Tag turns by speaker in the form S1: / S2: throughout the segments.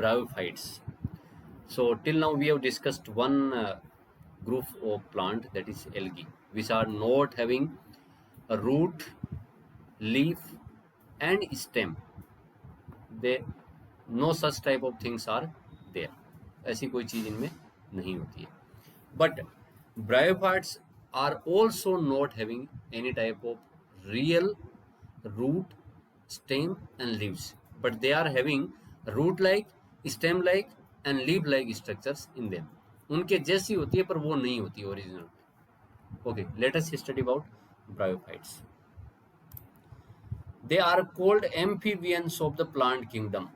S1: bryophytes. So till now we have discussed one group of plant, that is algae, which are not having a root, leaf and stem. They no such type of things are there. ऐसी कोई चीज इनमें नहीं होती है. But bryophytes are also not having any type of real root, stem and leaves, but they are having root like, stem like and leaf like structures in them. उनके जैसी होती है पर वो नहीं होती original. Okay, let us study about bryophytes. They are called amphibians of the plant kingdom.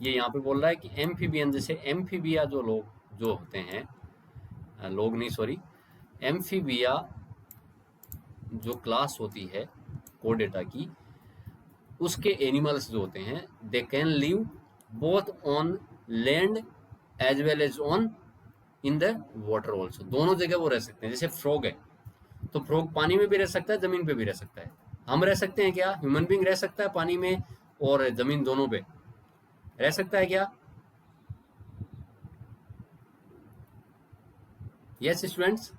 S1: ये यहाँ पे बोल रहा है कि एम्फीबियन, जैसे एम्फीबिया जो लोग जो होते हैं, लोग नहीं सॉरी, एम्फीबिया जो क्लास होती है कोडेटा की, उसके एनिमल्स जो होते हैं, they can live both on land as well as on in the water also. दोनों जगह वो रह सकते हैं. जैसे फ्रॉग है, तो फ्रॉग पानी में भी रह सकता है, जमीन पे भी रह सकता है. हम रह सकते हैं क्या? ह्यूमन बीइंग रह सकता है पानी में और जमीन दोनों पे रह सकता है क्या? Yes students?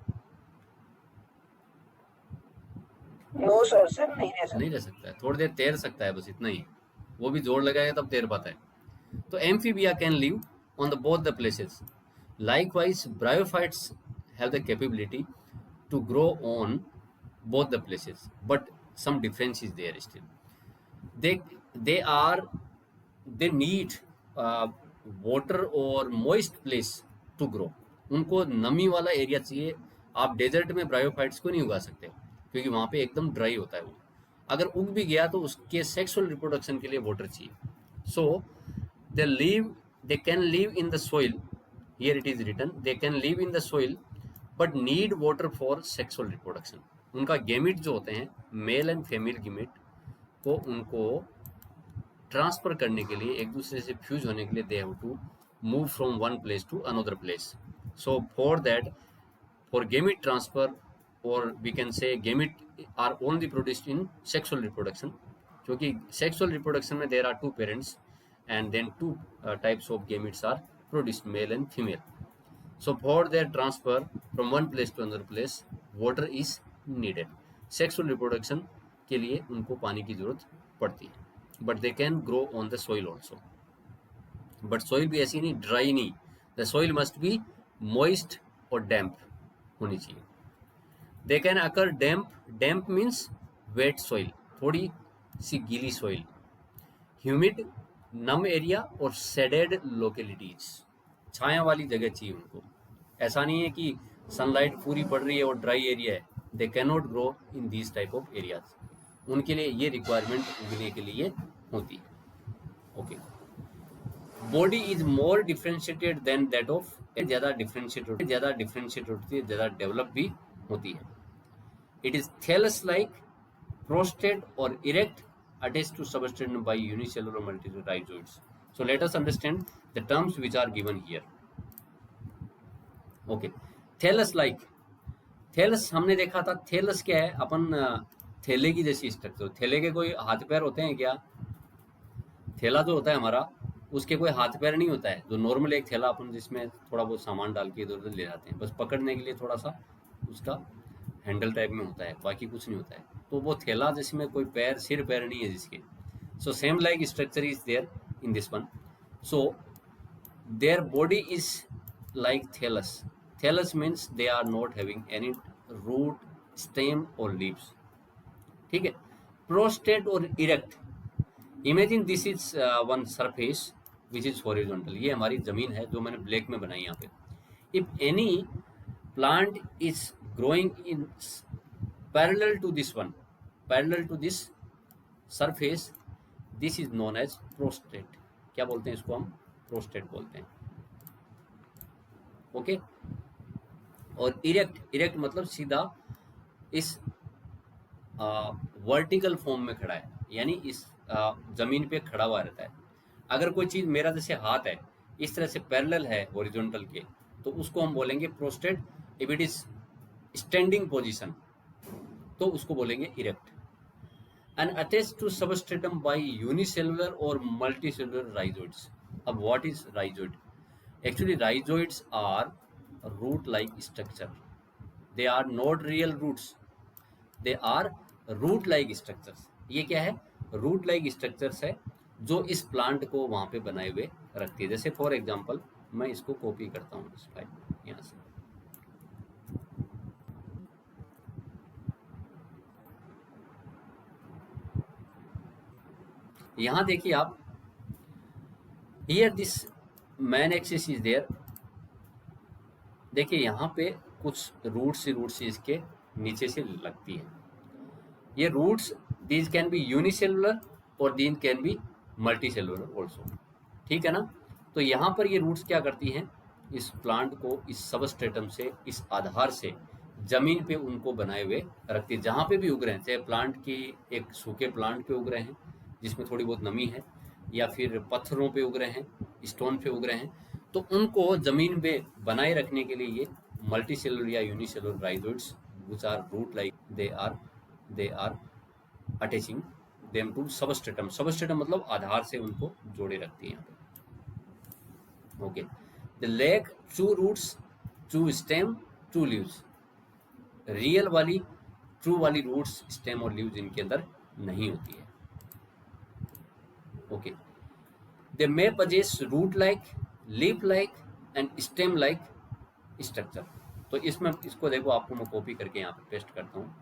S2: नो सर, नहीं
S1: रह सकता है. थोड़ी देर तैर सकता है, बस इतना ही. वो भी जोर लगाएगा तब तैर पाता है. तो amphibia can live on the both the places. Likewise, bryophytes have the capability to grow on both the places, but some difference is there still. They need water or moist place to grow. उनको नमी वाला area चाहिए. आप desert में bryophytes को नहीं उगा सकते क्योंकि वहाँ पे एकदम ड्राई होता है वो. अगर उग भी गया तो उसके सेक्सुअल रिप्रोडक्शन के लिए वाटर चाहिए. सो they can live in the soil. Here it is written, they can live in the soil but need water for sexual reproduction. उनका गेमिट जो होते हैं, मेल एंड फीमेल गेमिट को उनको ट्रांसफर करने के लिए, एक दूसरे से फ्यूज होने के लिए, they have to move from one place to another place. So for that, for gamete transfer, और we can say gamete are only produced in sexual reproduction, क्योंकि सेक्सुअल रिप्रोडक्शन में there are two parents and then two types of gametes are produced, male and female. So for their transfer from one place to another place, water is needed. Sexual reproduction के लिए उनको पानी की जरूरत पड़ती है. But they can grow on the soil also. But soil भी ऐसी नहीं, dry नहीं. The soil must be moist और damp होनी चाहिए. They can occur damp. Damp means wet soil, थोड़ी सी गीली soil. Humid, नम एरिया और सेडेड लोकेलिटीज, छाया वाली जगह चाहिए उनको. ऐसा नहीं है कि सनलाइट पूरी पड़ रही है और ड्राई एरिया है. They can not grow in these type of areas. उनके लिए ये रिक्वायरमेंट उगने के लिए होती है. Okay, body is more differentiated than that of, ज़्यादा डिफ्रेंशिएट होती है, ज़्यादा डेवलप भी होती है. It is thallus like, prostrate और erect, attached to substrate by unicellular multicellular rhizoids. So let us understand the terms which are given here. Okay, thallus like. Thallus हमने देखा था. थैलस क्या है? अपन थैले की जैसी स्ट्रक्चर. थैले के कोई हाथ पैर होते हैं क्या? थैला जो होता है हमारा, उसके कोई हाथ पैर नहीं होता है. जो नॉर्मल एक थैला अपन जिसमें थोड़ा बहुत सामान डाल के इधर उधर ले जाते हैं, बस पकड़ने के लिए थोड़ा सा उसका हैंडल टाइप में होता है, बाकी कुछ नहीं होता है. तो वो थैला जिसमें कोई पैर, सिर पैर नहीं है जिसके. So same like structure is there in this one. So their body is like thallus. Thallus means they are not having any root, stem और लीव्स. ठीक है. प्रोस्टेट और erect. Imagine this is one surface which is horizontal. ये हमारी जमीन है जो मैंने ब्लैक में बनाई यहाँ पे. If any plant is growing in parallel to this one, parallel to this surface, this is known as prostate. क्या बोलते हैं इसको? हम प्रोस्टेट बोलते हैं. ओके. और इरेक्ट मतलब सीधा इस वर्टिकल फॉर्म में खड़ा है, यानी इस जमीन पे खड़ा हुआ रहता है. अगर कोई चीज मेरा जैसे हाथ है इस तरह से पैरेलल है हॉरिजॉन्टल के, तो उसको हम बोलेंगे prostrate. If it is standing position तो उसको बोलेंगे erect. And attach to substratum by unicellular और मल्टीसेलुलर राइजोइड्स. अब what is rhizoid? Actually rhizoids are root like structure, they are not real roots, they are root like structures. ये क्या है? Root like structures है जो इस plant को वहां पे बनाए हुए रखती है। जैसे फॉर एग्जांपल मैं इसको कॉपी करता हूँ इस फाइल यहाँ से, यहाँ देखिए आप, here this main axis is there. देखिए यहाँ पे कुछ रूट्स इसके नीचे से लगती है। ये roots these can be unicellular और these can be multicellular also, ठीक है ना। तो यहाँ पर ये रूट्स क्या करती हैं, इस प्लांट को इस सबस्ट्रेटम से, इस आधार से जमीन पे उनको बनाए हुए रखती है, जहाँ पे भी उग रहे हैं। चाहे प्लांट की एक सूखे प्लांट पे उग रहे हैं जिसमें थोड़ी बहुत नमी है, या फिर पत्थरों पे उग रहे हैं, स्टोन पे उग रहे हैं, तो उनको जमीन पे बनाए रखने के लिए ये मल्टी सेलुलर या unicellular rhizoids which are root like, they are attaching them to substratum. Substratum मतलब आधार से उनको जोड़े रखती है यहाँ पे। Okay, they lack true roots, true stem, true leaves. Real वाली ट्रू वाली रूट्स, स्टेम और लीव्स इनके अंदर नहीं होती है। Okay, they may possess root like, leaf like and stem like structure. तो इसमें इसको देखो, आपको मैं कॉपी करके यहाँ पे पेस्ट करता हूँ।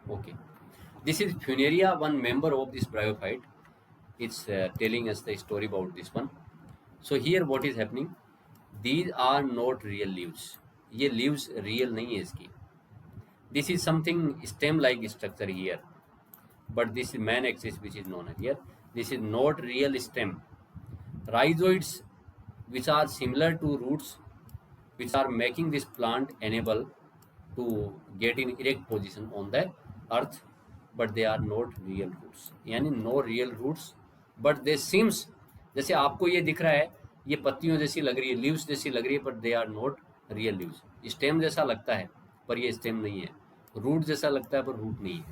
S1: Okay, this is Funaria, one member of this bryophyte. It's telling us the story about this one. So here what is happening? These are not real leaves. ये leaves real नहीं है इसकी. This is something stem-like structure here, but this is main axis which is known here. This is not real stem. Rhizoids, which are similar to roots, which are making this plant enable to get in erect position on the earth, but they are not real roots. यानी no real roots, but they seems, जैसे आपको ये दिख रहा है, ये पत्तियों जैसी लग रही है, लीव्स जैसी लग रही है, but they are not real leaves. Stem जैसा लगता है पर ये स्टेम नहीं है, रूट जैसा लगता है पर रूट नहीं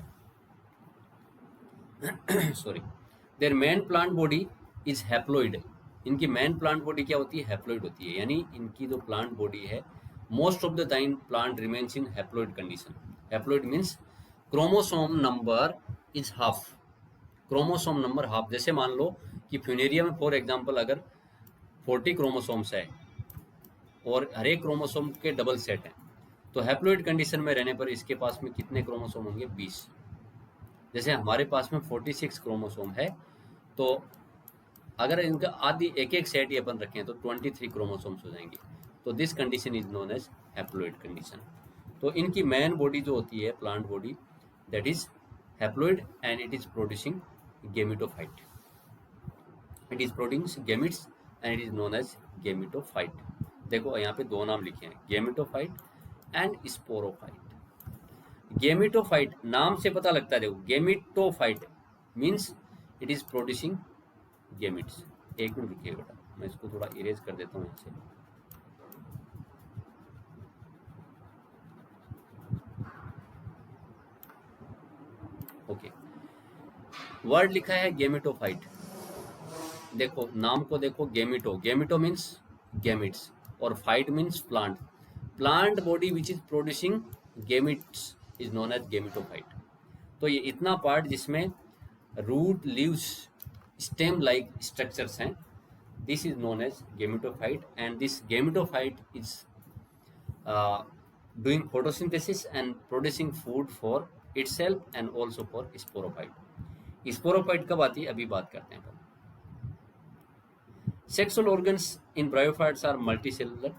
S1: है। Sorry, their main plant body is haploid. इनकी मेन प्लांट बॉडी क्या होती है? हैप्लॉइड होती है। यानी इनकी जो प्लांट बॉडी है, most of the time plant remains in haploid condition. Haploid means chromosome number is half, chromosome number half. जैसे मान लो कि फ्यूनेरिया में फॉर एग्जांपल अगर 40 क्रोमोसोम्स है और हर एक क्रोमोसोम के डबल सेट हैं, तो हैप्लॉइड कंडीशन में रहने पर इसके पास में कितने क्रोमोसोम होंगे? 20। जैसे हमारे पास में 46 क्रोमोसोम है, तो अगर इनका आदि एक एक सेट ये अपन रखें तो 23 क्रोमोसोम्स हो जाएंगे। तो this condition is known as haploid condition. तो इनकी मेन बॉडी जो होती है, plant body, that is haploid and it is producing gametophyte. It is producing gametes and it is known as gametophyte. देखो यहाँ पे दो नाम लिखे हैं, गेमिटोफाइट एंड स्पोरोफाइट। गेमिटोफाइट नाम से पता लगता है, देखो gametophyte means it is producing gametes. एक मिनट रुकिए बेटा, मैं इसको थोड़ा इरेज कर देता हूँ यहाँ से। ओके, वर्ड लिखा है गेमिटोफाइट। देखो नाम को देखो, गेमिटो, गेमिटो मीन्स गेमिट्स और phyte means plant. Plant body which is producing gametes is known as gametophyte. तो ये इतना पार्ट जिसमें root, leaves, stem like structures हैं, this is known as gametophyte and this gametophyte is doing photosynthesis and producing food for itself and also for sporophyte. Sporophyte कब आती है अभी बात करते हैं। Sexual organs in bryophytes are multicellular.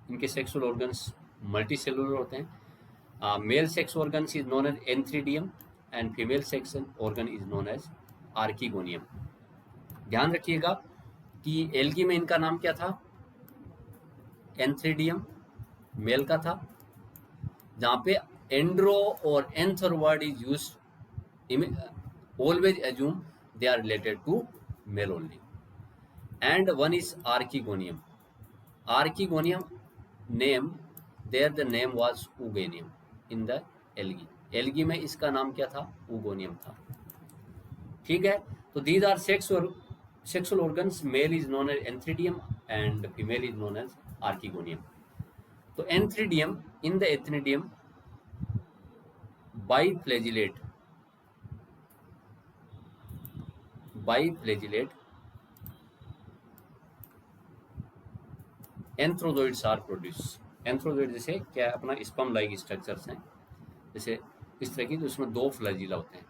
S1: इनके sexual organs multicellular होते हैं। Male sex organs is known as antheridium and female sex organ is known as archegonium. ध्यान रखिएगा कि एल्गी में इनका नाम क्या था? एंथ्रीडियम मेल का था, जहाँ पे एंड्रो और anther word is used, always assume they are related to male only. And one is archegonium. Archegonium name there the name was oogonium in the algae. Algae में इसका नाम क्या था? ऊगोनियम था। ठीक है, तो these are sexual organs, male is known as antheridium and female is known as archegonium. तो antheridium in the antheridium biflagellate antherozoids are produce. Antherozoid जैसे क्या अपना स्पर्म लाइक स्ट्रक्चर्स हैं, जैसे इस तरह की, तो उसमें 2 फ्लैजिला होते हैं,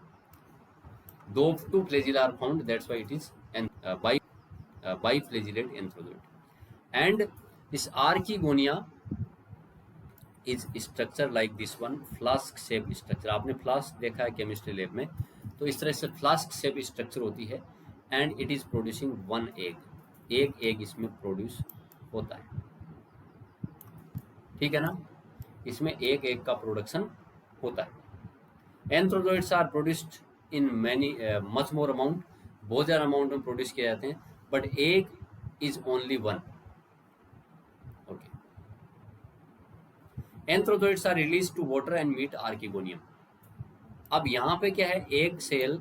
S1: 2 flagella are found, that's why it is biflagellate antherozoid. And this archegonia is structure like this one, flask shape structure. आपने फ्लास्क देखा है केमिस्ट्री लैब में, तो इस तरह से फ्लास्क शेप स्ट्रक्चर होती है। And it is producing 1 egg, एक एग इसमें प्रोड्यूस होता है। ठीक है ना, इसमें एक एग का प्रोडक्शन होता है। Antherozoids are produced in many much more amount, बहुत ज़्यादा अमाउंट में प्रोड्यूस किए जाते हैं, but egg is only 1। Okay, antherozoids are release to water and meet archegonium. अब यहाँ पे क्या है, एक सेल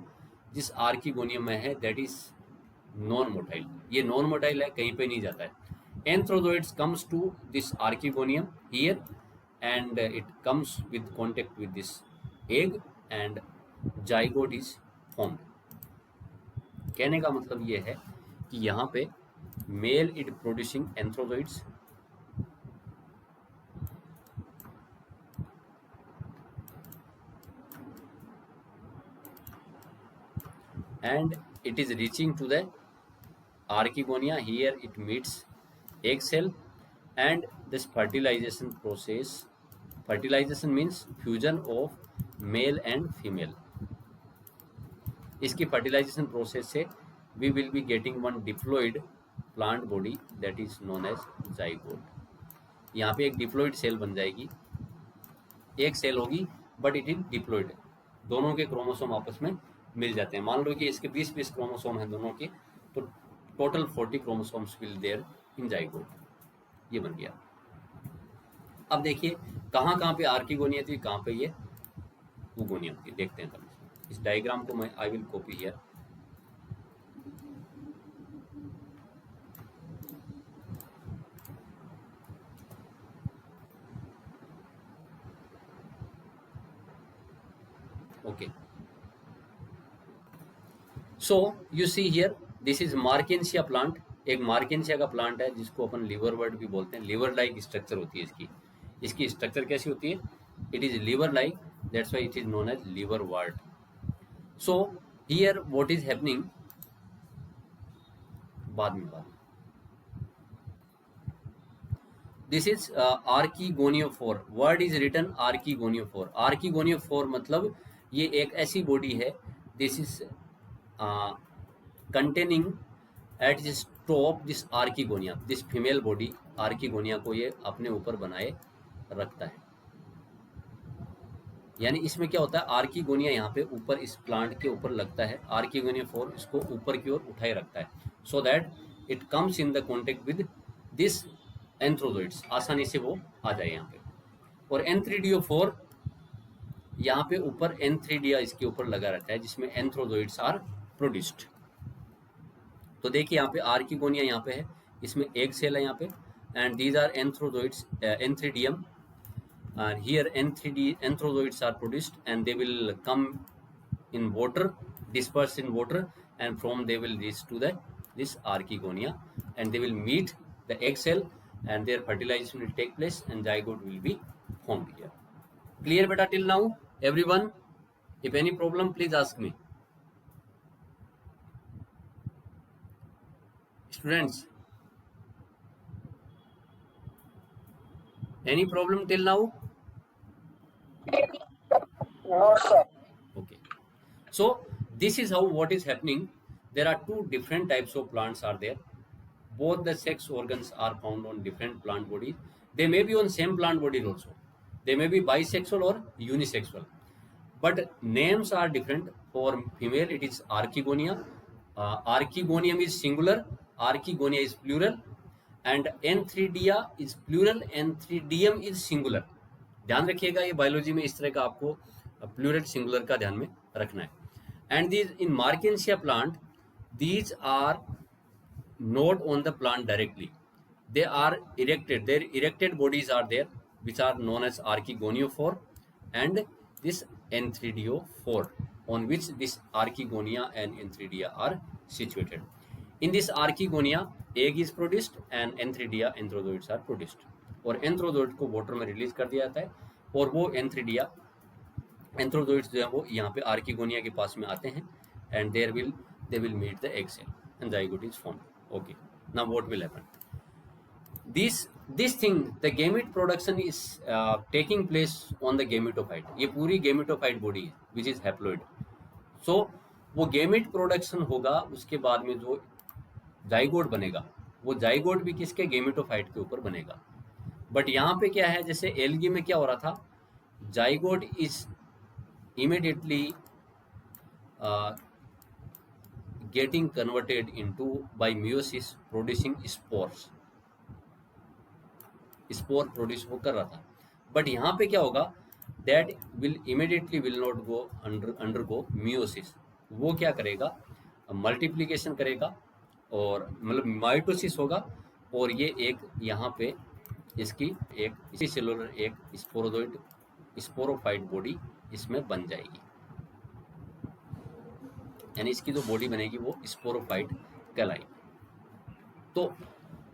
S1: जिस आर्किगोनियम में है दैट इज नॉन मोटाइल, ये नॉन मोटाइल है, कहीं पे नहीं जाता है। Antherozoids comes to this archegonium here and it comes with contact with this egg and zygote is formed। कहने का मतलब ये है कि यहाँ पे male it producing antherozoids and it is reaching to the archegonia, here it meets egg cell and this fertilization process, fertilization means fusion of male and female। इसकी fertilization process से we will be getting one diploid plant body that is known as zygote। यहाँ पे एक diploid cell बन जाएगी, एक cell होगी but it is diploid, दोनों के क्रोमोसोम आपस में मिल जाते हैं। मान लो कि इसके 20 क्रोमोसोम हैं दोनों के, तो total 40 chromosomes will there in zygote. ये बन गया। अब देखिए कहाँ कहाँ पे आर्किगोनिया थी, कहाँ पे ये ऊगोनियम थी, देखते हैं तब। इस डायग्राम को मैं I will copy here. Okay, so you see here this is मार्केंसिया plant. एक मार्केंसिया का प्लांट है जिसको अपन लीवर वर्ड भी बोलते हैं। लीवर लाइक स्ट्रक्चर होती है इसकी स्ट्रक्चर कैसी होती है, it is liver like, that's why it is known as liverwort. So here what is happening, बाद में this is archegoniophore, word is written archegoniophore. Archegoniophore मतलब ये एक ऐसी बॉडी है, this is containing at its top this archegonia, this female body archegonia को ये अपने ऊपर बनाए रखता है। यानी इसमें क्या होता है, आर्किगोनिया यहाँ पे ऊपर इस प्लांट के ऊपर लगता है, आर्किगोनिया 4 इसको ऊपर की ओर उठाए रखता है, so that it comes in the contact with this antherozoids, आसानी से वो आ जाए यहाँ पे। और एंथ्रीडियो4 यहाँ पे ऊपर एंथ्रीडिया इसके ऊपर लगा रहता है जिसमें एंथ्रोजोइड्स आर प्रोड्यूस्ड। तो देखिए यहाँ पे आर्किगोनिया यहाँ पे है, इसमें एग सेल है यहाँ पे, and these are antherozoids, antheridium, and here anthrozoids are produced and they will come in water, disperse in water, and from they will reach to this archegonia and they will meet the egg cell and their fertilization will take place and zygote will be formed here. Clear beta till now everyone? If any problem please ask me. Students, any problem till now?
S2: No, sir.
S1: Okay, so this is how what is happening. There are 2 different types of plants are there. Both the sex organs are found on different plant bodies. They may be on same plant bodies also. They may be bisexual or unisexual, but names are different. For female it is archegonia, archegonium is singular, archegonia is plural, and antheridia is plural, antheridium is singular. ध्यान रखिएगा, ये biology में इस तरह का आपको plural singular का ध्यान में रखना है। And these in मार्केंसिया plant, these are not on the plant directly, they are erected, their erected bodies are there, which are known as archegoniophore and this enthridiophore, on which this archegonia and enthridia are situated. In this archegonia egg is produced and enthridia enthrozoids are produced, और एंथ्रोजोइड को water में release कर दिया जाता है, और वो एंथ्रिडिया एंथ्रोजोइड्स जो है वो यहाँ पे आर्किगोनिया के पास में आते हैं, and they will meet the egg cell and zygote is formed. Okay, now what will happen? This thing, the gamete production is taking place on the gametophyte. ये पूरी gametophyte body है which is haploid. So वो gamete production होगा, उसके बाद में जो zygote बनेगा, वो जाइगोट भी किसके, गेमेटोफाइट के ऊपर बनेगा। बट यहाँ पे क्या है, जैसे एल्गी में क्या हो रहा था, zygote is immediately getting converted into by meiosis producing spores, spore produce वो कर रहा था। बट यहाँ पे क्या होगा, that will immediately will not go undergo meiosis, वो क्या करेगा, मल्टीप्लिकेशन करेगा, और मतलब माइटोसिस होगा, और ये एक यहाँ पे इसकी एक इसी सेलुलर एक स्पोरोजोइड स्पोरोफाइट बॉडी इसमें बन जाएगी, यानी इसकी जो बॉडी बनेगी वो स्पोरोफाइट कहलाएगी। तो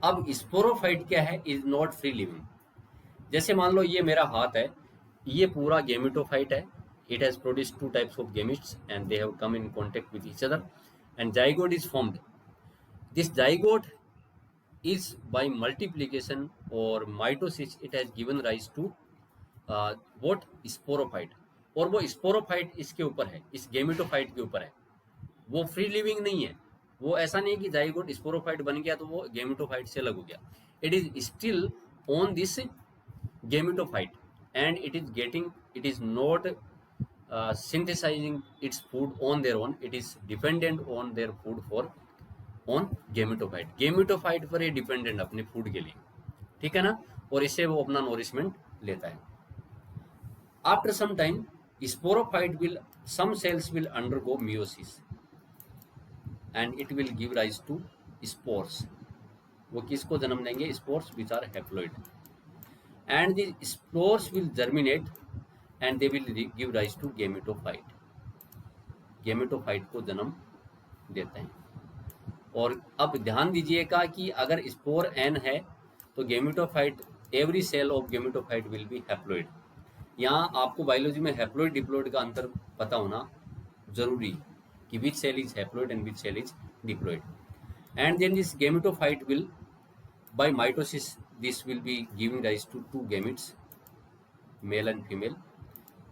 S1: अब स्पोरोफाइट क्या है, इज नॉट फ्री लिविंग। जैसे मान लो ये मेरा हाथ है, ये पूरा गेमेटोफाइट है, it has produced 2 types of gametes and they have come in contact with each other and zygote is formed. This zygote is by multiplication और mitosis it has given rise to what, sporophyte, और वो sporophyte इसके ऊपर है, इस gametophyte के ऊपर है, वो फ्री लिविंग नहीं है। वो ऐसा नहीं कि जाइगोट स्पोरोफाइट बन गया तो वो गेमेटोफाइट से अलग हो गया, it is still on this gametophyte and it is not synthesizing its food on their own, it is dependent on their food for on gametophyte, gametophyte पर ये डिपेंडेंट अपने फूड के लिए, ठीक है ना, और इससे वो अपना नोरिशमेंट लेता है। After some time sporophyte will, some cells will undergo meiosis and it will give rise to spores, वो किसको जन्म देंगे, spores which are haploid, and the spores will germinate and they will give rise to gametophyte, gametophyte को जन्म देते हैं। और अब ध्यान दीजिएगा कि अगर स्पोर एन है तो gametophyte, every cell of gametophyte will be haploid. यहाँ आपको बायोलॉजी में हैप्लोइड डिप्लोइड का अंतर पता होना जरूरी कि which cell is haploid and which cell is diploid. And then this gametophyte will by mitosis this will be giving rise to 2 gametes, male and female,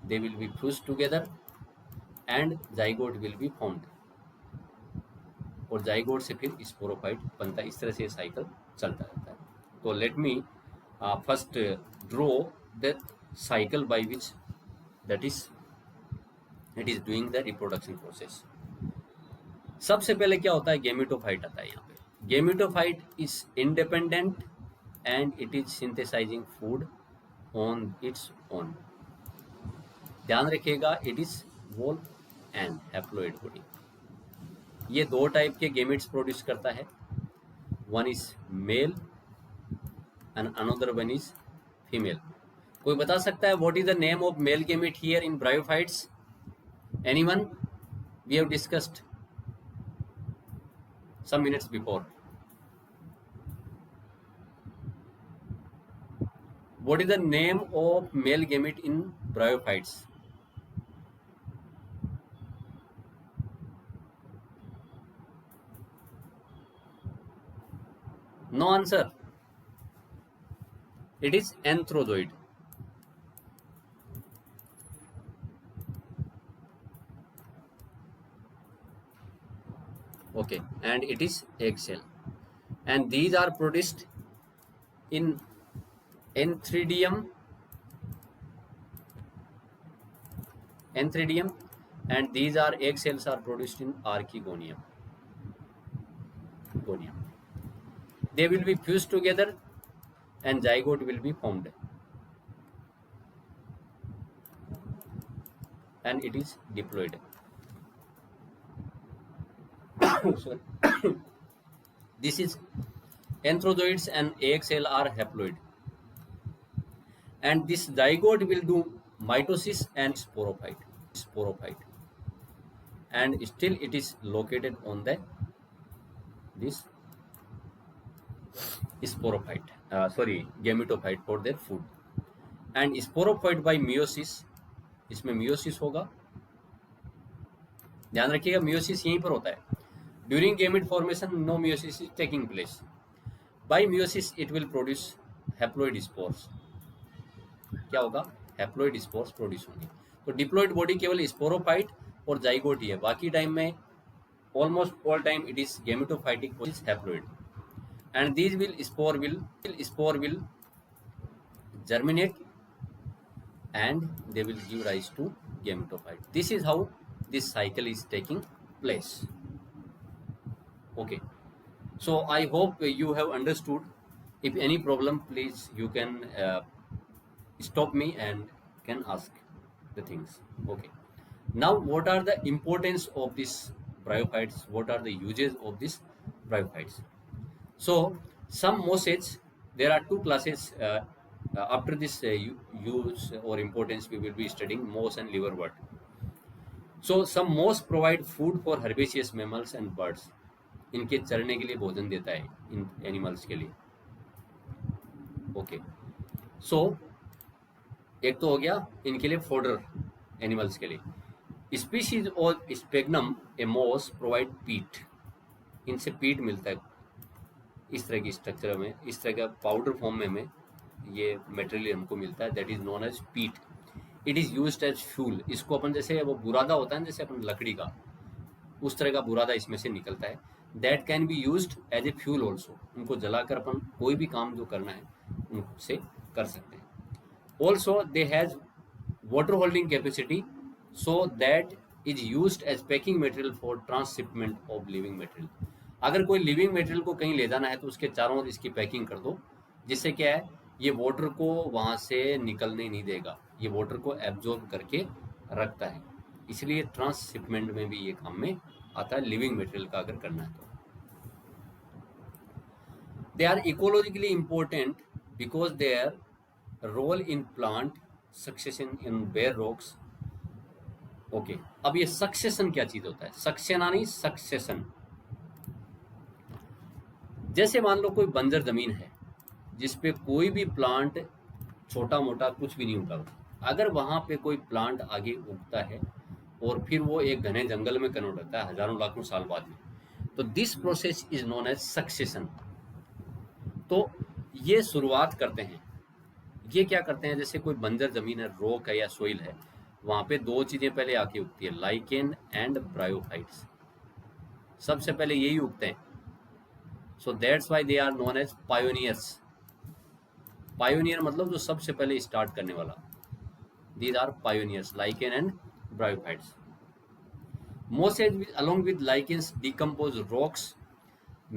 S1: they will be fused together and zygote will be formed, और zygote से फिर sporophyte बनता है। इस तरह से ये cycle चलता रहता है। तो let me first draw the cycle by which that is it is doing the reproduction process. सबसे पहले क्या होता है, गेमेटोफाइट आता है। यहाँ पे gametophyte is independent and it is synthesising food on its own. ध्यान रखिएगा, it is whole and haploid body. ये 2 टाइप के गेमेट्स प्रोड्यूस करता है, one is male and another one is female. कोई बता सकता है what is the name of male gamete here in bryophytes? Anyone? We have discussed some minutes before. What is the name of male gamete in bryophytes? No answer. It is anthrozoid. Okay, and it is egg cell, and these are produced in anthridium, and these are egg cells are produced in archegonium. they will be fused together and zygote will be formed and it is diploid. Sorry. This is anthrozoids and AXL are haploid, and this zygote will do mitosis and sporophyte, and still it is located on the this sporophyte, gametophyte for their food. And sporophyte by meiosis, इसमें meiosis होगा, ध्यान रखिएगा meiosis यहीं पर होता है. During gamete formation no meiosis is taking place. By meiosis it will produce haploid spores. क्या होगा? Haploid spores produce होंगे. तो diploid body केवल sporophyte और zygote ही है, बाकी टाइम में almost all time it is gametophytic, which is haploid, and these spore will germinate and they will give rise to gametophyte. This is how this cycle is taking place. Okay, so I hope you have understood. If any problem, please you can stop me and can ask the things. Okay, now what are the importance of this bryophytes? What are the uses of this bryophytes? So some mosses, there are two classes. After this use or importance, we will be studying moss and liverwort. So some moss provide food for herbaceous mammals and birds. इनके चरने के लिए भोजन देता है इन animals के लिए. Okay, सो एक तो हो गया इनके लिए फोडर एनिमल्स के लिए. स्पीशीज और स्पेग्नम ए मोस प्रोवाइड पीट. इनसे पीट मिलता है इस तरह की स्ट्रक्चर में, इस तरह का पाउडर फॉर्म में हमें ये मटेरियल हमको मिलता है, that is known as peat. It is used as fuel. इसको अपन जैसे वो बुरादा होता है जैसे अपन लकड़ी का, उस तरह का बुरादा इसमें से निकलता है. That can be used as a fuel also. उनको जलाकर अपन कोई भी काम जो करना है उनसे कर सकते हैं. Also they has water holding capacity, so that is used as packing material for transshipment of living material. अगर कोई लिविंग मटेरियल को कहीं ले जाना है तो उसके चारों ओर इसकी पैकिंग कर दो, जिससे क्या है ये वाटर को वहाँ से निकलने नहीं देगा, ये वाटर को एब्जॉर्ब करके रखता है. इसलिए ट्रांसशिपमेंट में भी ये काम में आता है लिविंग मटेरियल का अगर करना है तो. They are ecologically important because their role in plant succession in bare rocks. Okay, अब ये सक्सेशन क्या चीज होता है? सक्सेना नहीं, सक्सेशन. जैसे मान लो कोई बंजर जमीन है जिसपे कोई भी प्लांट छोटा मोटा कुछ भी नहीं उगा, अगर वहां पे कोई प्लांट आगे उगता है और फिर वो एक घने जंगल में कन्वर्ट होता है हजारों लाखों साल बाद में, तो this process is known as succession. तो ये शुरुआत करते हैं, ये क्या करते हैं, जैसे कोई बंजर जमीन है, रॉक है या सोइल है, वहां पे दो चीजें पहले आके उगती है, लाइकेन एंड ब्रायोफाइट्स. सबसे पहले यही उगते हैं. So that's why they are known as pioneers. Pioneer मतलब जो सबसे पहले स्टार्ट करने वाला. These are pioneers, lichen and bryophytes. Mosses along with lichens decompose rocks,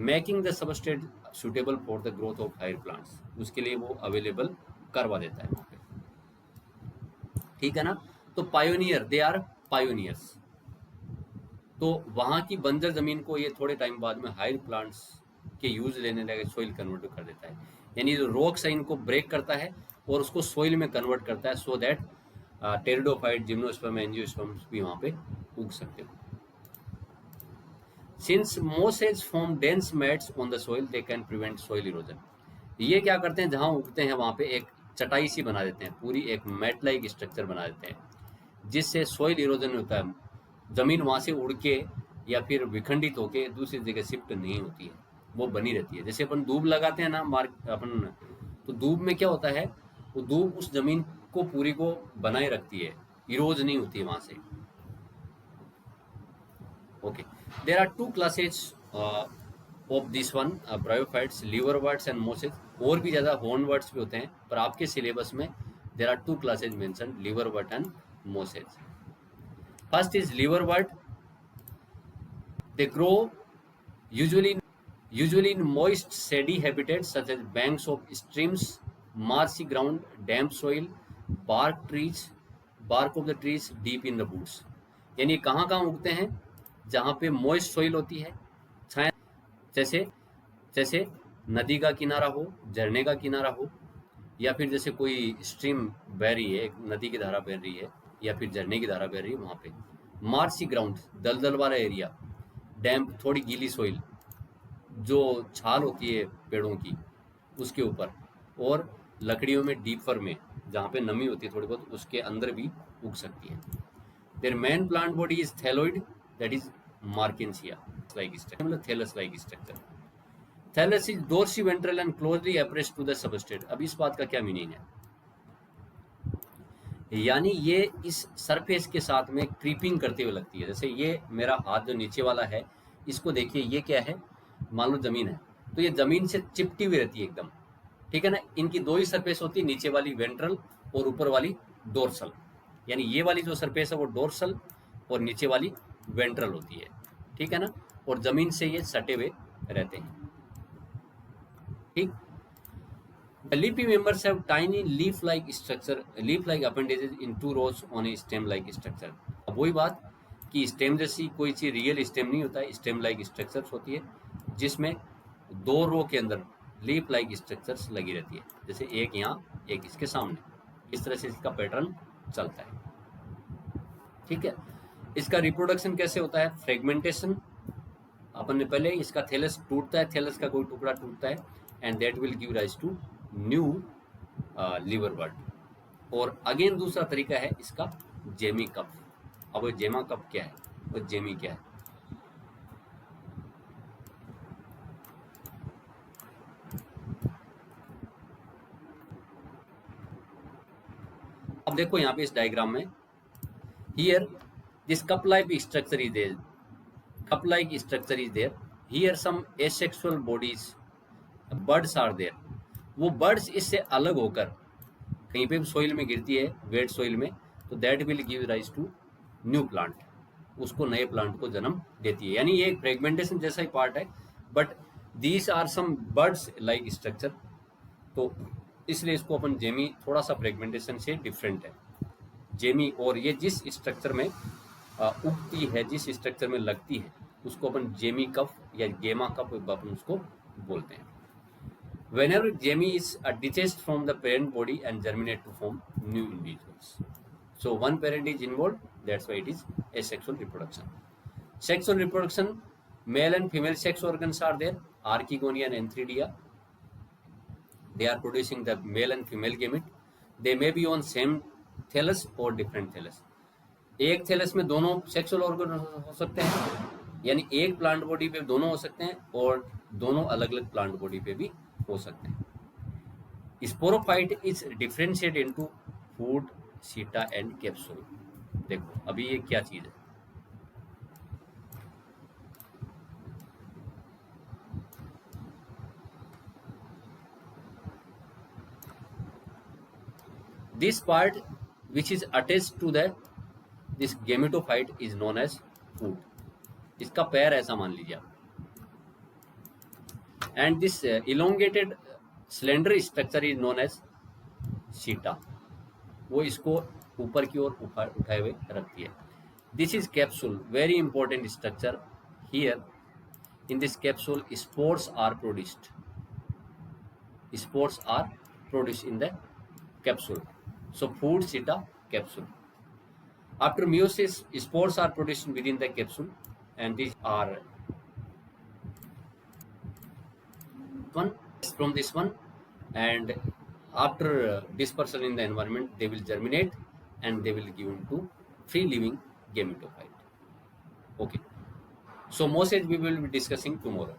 S1: making the substrate suitable for the growth of higher plants. उसके लिए वो available करवा देता है वहाँ पे, ठीक है ना. तो पायोनियर, दे आर पायोनियर्स. तो वहाँ की बंजर जमीन को ये थोड़े टाइम बाद में हायर प्लांट्स के यूज लेने लगे, सोइल कन्वर्ट कर देता है. यानी जो रॉक्स है इनको ब्रेक करता है और उसको सोइल में कन्वर्ट करता है, so that pteridophyte, gymnosperm, angiosperms भी वहाँ पे उग सकते हो. Since mosses form dense mats on the soil, they can prevent soil erosion. ये क्या करते हैं, जहाँ उगते हैं वहाँ पे एक चटाई सी बना देते हैं, पूरी एक मैट लाइक स्ट्रक्चर बना देते हैं, जिससे सॉइल इरोजन होता है. जमीन वहाँ से उड़ के या फिर विखंडित होके दूसरी जगह शिफ्ट नहीं होती है, वो बनी रहती है. जैसे अपन दूब लगाते हैं ना अपन, तो दूब में क्या होता है, वो दूब उस जमीन को पूरी को बनाए रखती है, इरोज नहीं होती है वहां से. Okay, there are two classes of this one, bryophytes, liverworts and mosses. और भी ज्यादा हॉर्नवर्ट्स भी होते हैं, पर आपके सिलेबस में there are two classes mention, liverwort and mosses. First is liverwort. They grow usually Usually in moist shady habitats such as banks of streams, marshy ground, damp soil, bark trees, bark of the trees deep in the woods. यानी कहाँ कहाँ उगते हैं? जहाँ पे moist soil होती है, छाया, जैसे जैसे नदी का किनारा हो, झरने का किनारा हो, या फिर जैसे कोई स्ट्रीम बह रही है, एक नदी की धारा बह रही है, या फिर झरने की धारा बह रही है, वहाँ पे मार्सी ग्राउंड, दलदल वाला एरिया, डैम्प, थोड़ी गीली सोइल, जो छाल होती है पेड़ों की उसके ऊपर, और लकड़ियों में डीपर में जहाँ पे नमी होती है थोड़ी बहुत, उसके अंदर भी उग सकती है. Their main plant body is thalloid, that is marchantia like structure, मतलब thallus like structure. Thallus is dorsiventral and closely appressed to the substrate. अब इस बात का क्या मीनिंग है? यानी ये इस सरफेस के साथ में क्रीपिंग करते हुए लगती है. जैसे ये मेरा हाथ जो नीचे वाला है, इसको देखिए, ये क्या है? मान लो जमीन है, तो ये जमीन से चिपटी हुई रहती है एकदम, ठीक है ना. इनकी दो ही सरफेस होती है, नीचे वाली वेंट्रल और ऊपर वाली डोर्सल. यानी ये वाली जो सरफेस है वो डोर्सल और नीचे वाली वेंट्रल होती है, ठीक है ना. और जमीन से ये सटे हुए रहते हैं, ठीक. The leafy members have tiny leaf-like structure, leaf-like appendages in two rows on a stem-like structure. अब वही बात कि स्टेम जैसी कोई चीज रियल स्टेम नहीं होता है, स्टेम लाइक स्ट्रक्चर्स होती है जिसमें दो रो के अंदर लीफ लाइक स्ट्रक्चर्स लगी रहती है, जैसे एक यहाँ एक इसके सामने. इस तरह से इसका पैटर्न चलता है, ठीक है. इसका रिप्रोडक्शन कैसे होता है? फ्रेगमेंटेशन. अपन ने पहले इसका थैलस टूटता है, थैलस का कोई टुकड़ा टूटता है, and that will give rise to new liverwort. और अगेन दूसरा तरीका है इसका जेमी कप. अब वो जेमा कप क्या है, वो जेमी क्या है? अब देखो यहाँ पे इस डायग्राम में, here this cup like structure is there, cup like structure is there, here some asexual bodies, buds are there. वो बर्ड्स इससे अलग होकर कहीं पे सोइल में गिरती है, वेट सोइल में, तो that will give rise to new plant. उसको नए प्लांट को जन्म देती है. यानी ये एक फ्रेगमेंटेशन जैसा ही पार्ट है, but these are some buds like structure. तो इसलिए इसको अपन जेमी, थोड़ा सा फ्रेगमेंटेशन से डिफरेंट है जेमी. और ये जिस स्ट्रक्चर में उगती है, जिस स्ट्रक्चर में लगती है, उसको अपन जेमी कफ या गेमा कफ अपन उसको बोलते हैं. Whenever Jamie is detached from the parent body and germinate to form new individuals. So one parent is involved, that's why it is asexual reproduction. Sexual reproduction, male and female sex organs are there, archegonia and antheridia. They are producing the male and female gamete. They may be on same thallus or different thallus. एक thallus में दोनों sexual organ हो सकते हैं, यानी एक plant body पे दोनों हो सकते हैं, और दोनों अलग अलग प्लांट बॉडी पे भी हो सकते हैं. Sporophyte is differentiate into foot, seta and capsule. देखो अभी ये क्या चीज है? This part which is attached to the this gametophyte is known as foot. इसका पैर ऐसा मान लीजिए आप. And this elongated slender structure is known as seta. वो इसको ऊपर की ओर उठाए हुए रखती है. This is capsule, very important structure. Here in this capsule spores are produced. Spores are produced in the capsule. So foot, seta, capsule. After meiosis, spores are produced within the capsule, and these are one from this one, and after dispersal in the environment, they will germinate and they will give into free living gametophyte. Okay, so mosaic we will be discussing tomorrow.